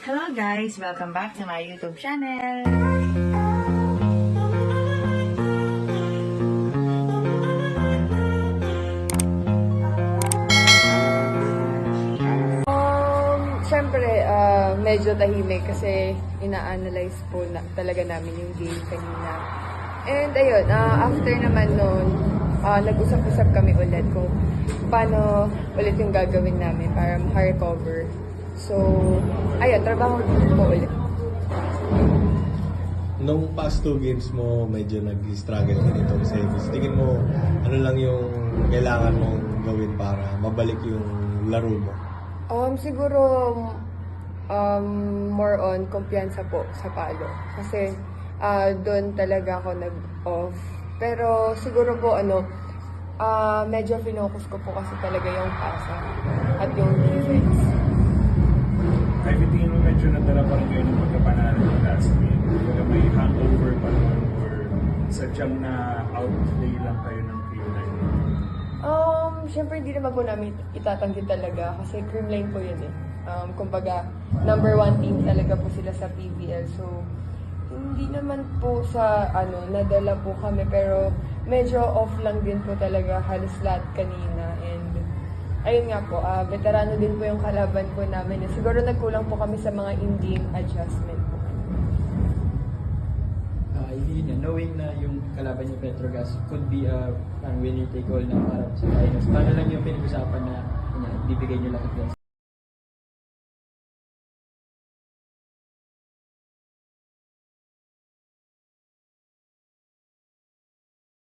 Hello guys! Welcome back to my YouTube channel! Siyempre, medyo tahimik kasi ina-analyze po talaga namin yung game kanina. And ayun, after naman nun, nag-usap-usap kami ulit kung paano ulit yung gagawin namin para maka-recover. So, ayun, trabaho po ulit. Nung past 2 games mo, medyo nag-struggle ka dito sa semis. Tingin mo, ano lang yung kailangan mong gawin para mabalik yung laro mo? Siguro, more on kumpiyansa po sa palo. Kasi, doon talaga ako nag-off. Pero siguro po, medyo finocus ko po kasi talaga yung pasa at yung defense. Ay, tingin mo medyo nadala pa rin kayo ng pagkapanalo ng last game. Kaya may hangover pa naman or sadyang na outplay lang kayo ng Creamline? Siyempre hindi naman po namin itatanggi talaga kasi Creamline po yun eh. Kumbaga, number 1 team talaga po sila sa PBL. So, hindi naman po sa nadala po kami pero medyo off lang din po talaga halos lahat kanina. And ayun nga po, veterano din po yung kalaban po namin. Siguro nagkulang po kami sa mga in-game adjustment po. Knowing na yung kalaban niyo Petrogas could be a winner take all na para sa finals, paano lang yung pinag-usapan na bibigay niyo lahat yan?